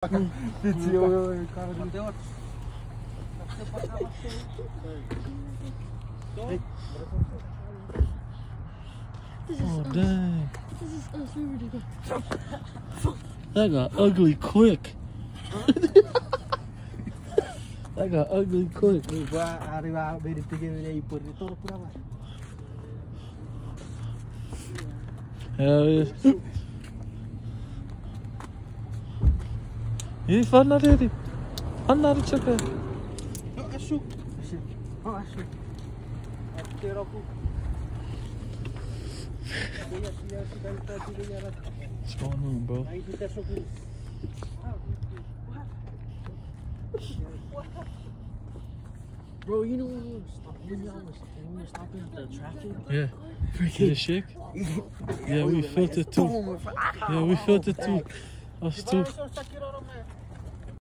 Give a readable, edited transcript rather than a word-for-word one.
Oh dang. This is ridiculous. That got ugly quick. That got ugly quick. Hell yeah. Ini fana dedi. Fana di çaka. Aşık. Aşık. What's going on, bro? Bro, you know when we were stopping at the traffic? Yeah. Did it shake? Yeah, we felt it too. Yeah, we felt it too. Us too.